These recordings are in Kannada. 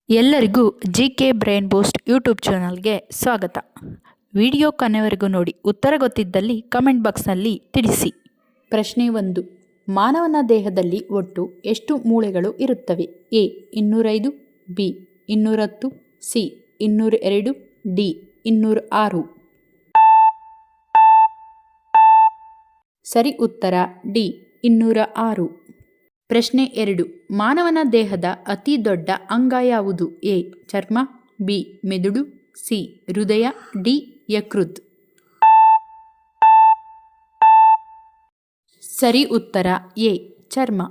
ಎಲ್ಲರಿಗೂ ಕೆ ಬ್ರೈನ್ ಬೂಸ್ಟ್ ಯೂಟ್ಯೂಬ್ ಚಾನಲ್ಗೆ ಸ್ವಾಗತ. ವಿಡಿಯೋ ಕೊನೆವರೆಗೂ ನೋಡಿ. ಉತ್ತರ ಗೊತ್ತಿದ್ದಲ್ಲಿ ಕಮೆಂಟ್ ಬಾಕ್ಸ್ನಲ್ಲಿ ತಿಳಿಸಿ. ಪ್ರಶ್ನೆ 1. ಮಾನವನ ದೇಹದಲ್ಲಿ ಒಟ್ಟು ಎಷ್ಟು ಮೂಳೆಗಳು ಇರುತ್ತವೆ? A 205, B 210, C 202, D 206. ಸರಿ ಉತ್ತರ ಡಿ 206. ಪ್ರಶ್ನೆ 2. ಮಾನವನ ದೇಹದ ಅತಿ ದೊಡ್ಡ ಅಂಗ ಯಾವುದು? ಎ ಚರ್ಮ, ಬಿ ಮೆದುಳು, ಸಿ ಹೃದಯ, ಡಿ ಯಕೃತ್. ಸರಿ ಉತ್ತರ ಎ ಚರ್ಮ.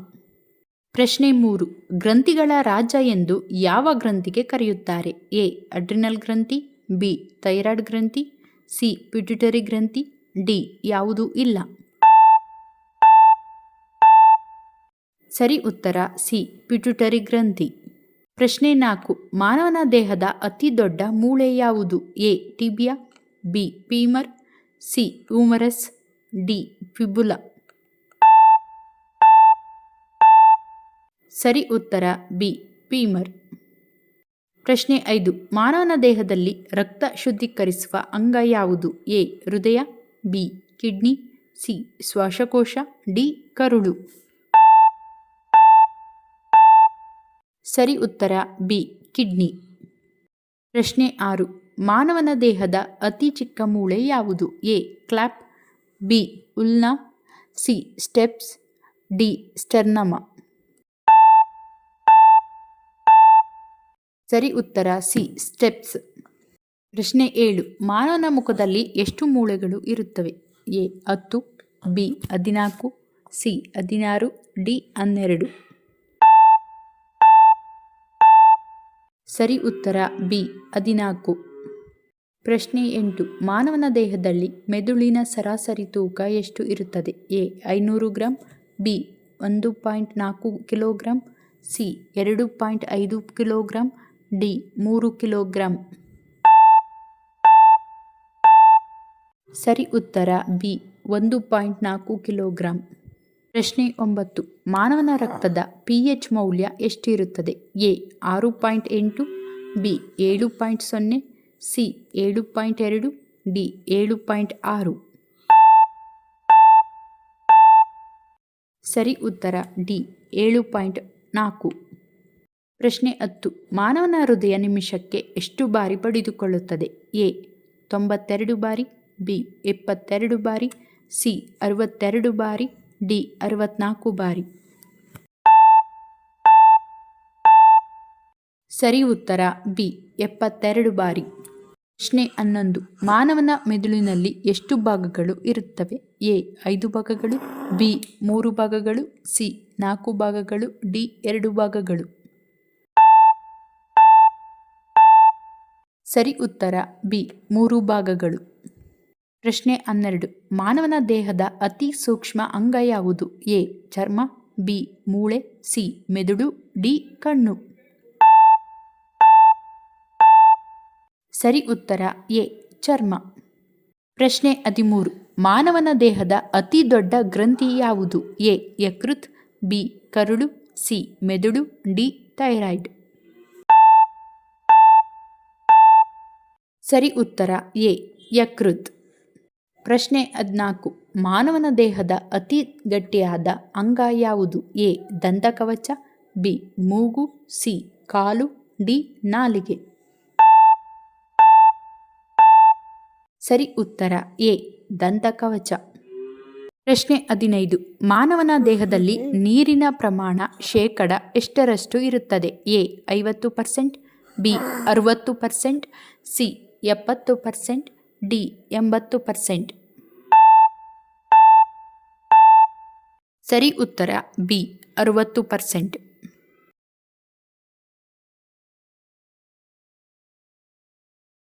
ಪ್ರಶ್ನೆ 3. ಗ್ರಂಥಿಗಳ ರಾಜ ಎಂದು ಯಾವ ಗ್ರಂಥಿಗೆ ಕರೆಯುತ್ತಾರೆ? ಎ ಅಡ್ರಿನಲ್ ಗ್ರಂಥಿ, ಬಿ ಥೈರಾಯ್ಡ್ ಗ್ರಂಥಿ, ಸಿ ಪಿಟ್ಯುಟರಿ ಗ್ರಂಥಿ, ಡಿ ಯಾವುದೂ ಇಲ್ಲ. ಸರಿ ಉತ್ತರ ಸಿ ಪಿಟ್ಯುಟರಿ ಗ್ರಂಥಿ. ಪ್ರಶ್ನೆ 4. ಮಾನವನ ದೇಹದ ಅತಿ ದೊಡ್ಡ ಮೂಳೆ ಯಾವುದು? A tibia, B femur, C humerus, D fibula. ಸರಿ ಉತ್ತರ ಬಿ ಫೀಮರ್. ಪ್ರಶ್ನೆ 5. ಮಾನವನ ದೇಹದಲ್ಲಿ ರಕ್ತ ಶುದ್ಧೀಕರಿಸುವ ಅಂಗ ಯಾವುದು? ಎ ಹೃದಯ, ಬಿ ಕಿಡ್ನಿ, ಸಿ ಶ್ವಾಸಕೋಶ, ಡಿ ಕರುಳು. ಸರಿ ಉತ್ತರ ಬಿ ಕಿಡ್ನಿ. ಪ್ರಶ್ನೆ 6. ಮಾನವನ ದೇಹದ ಅತಿ ಚಿಕ್ಕ ಮೂಳೆ ಯಾವುದು? ಎ ಕ್ಲಾಪ್, B ulna, C stapes, D sternum. ಸರಿ ಉತ್ತರ ಸಿ ಸ್ಟೆಪ್ಸ್. ಪ್ರಶ್ನೆ 7. ಮಾನವನ ಮುಖದಲ್ಲಿ ಎಷ್ಟು ಮೂಳೆಗಳು ಇರುತ್ತವೆ? A 10, B 14, C 16, D 12. ಸರಿ ಉತ್ತರ ಬಿ 14. ಪ್ರಶ್ನೆ 8. ಮಾನವನ ದೇಹದಲ್ಲಿ ಮೆದುಳಿನ ಸರಾಸರಿ ತೂಕ ಎಷ್ಟು ಇರುತ್ತದೆ? A 500 gram, B 1.4 kilogram, C 2.5 kilogram, D 3 kilogram. ಸರಿ ಉತ್ತರ ಬಿ 1.4 ಕಿಲೋಗ್ರಾಂ. ಪ್ರಶ್ನೆ 9. ಮಾನವನ ರಕ್ತದ pH ಮೌಲ್ಯ ಎಷ್ಟಿರುತ್ತದೆ? A 6.8, B 7.0, C 7.2, D 7.6. ಸರಿ ಉತ್ತರ ಡಿ 7.4. ಪ್ರಶ್ನೆ 10. ಮಾನವನ ಹೃದಯ ನಿಮಿಷಕ್ಕೆ ಎಷ್ಟು ಬಾರಿ ಬಡಿದುಕೊಳ್ಳುತ್ತದೆ? ಎ 92 ಬಾರಿ, ಬಿ 72 ಬಾರಿ, ಸಿ 62 ಬಾರಿ, ಡಿ 64 ಬಾರಿ. ಸರಿ ಉತ್ತರ ಬಿ 72 ಬಾರಿ. ಪ್ರಶ್ನೆ 11. ಮಾನವನ ಮೆದುಳಿನಲ್ಲಿ ಎಷ್ಟು ಭಾಗಗಳು ಇರುತ್ತವೆ? ಎ 5 ಭಾಗಗಳು, ಬಿ 3 ಭಾಗಗಳು, ಸಿ 4 ಭಾಗಗಳು, ಡಿ 2 ಭಾಗಗಳು. ಸರಿ ಉತ್ತರ ಬಿ 3 ಭಾಗಗಳು. ಪ್ರಶ್ನೆ 12. ಮಾನವನ ದೇಹದ ಅತಿ ಸೂಕ್ಷ್ಮ ಅಂಗ ಯಾವುದು? ಎ ಚರ್ಮ, ಬಿ ಮೂಳೆ, ಸಿ ಮೆದುಳು, ಡಿ ಕಣ್ಣು. ಸರಿ ಉತ್ತರ ಎ ಚರ್ಮ. ಪ್ರಶ್ನೆ 13. ಮಾನವನ ದೇಹದ ಅತಿ ದೊಡ್ಡ ಗ್ರಂಥಿ ಯಾವುದು? ಎ ಯಕೃತ್, ಬಿ ಕರುಳು, ಸಿ ಮೆದುಳು, ಡಿ ಥೈರಾಯ್ಡ್. ಸರಿ ಉತ್ತರ ಎ ಯಕೃತ್. ಪ್ರಶ್ನೆ 14. ಮಾನವನ ದೇಹದ ಅತಿ ಗಟ್ಟಿಯಾದ ಅಂಗ ಯಾವುದು? ಎ ದಂತಕವಚ, ಬಿ ಮೂಗು, ಸಿ ಕಾಲು, ಡಿ ನಾಲಿಗೆ. ಸರಿ ಉತ್ತರ ಎ ದಂತಕವಚ. ಪ್ರಶ್ನೆ 15. ಮಾನವನ ದೇಹದಲ್ಲಿ ನೀರಿನ ಪ್ರಮಾಣ ಶೇಕಡ ಎಷ್ಟರಷ್ಟು ಇರುತ್ತದೆ? A 50%, B 60%, C 70%, D 80%. ಸರಿ ಉತ್ತರ ಬಿ 60%.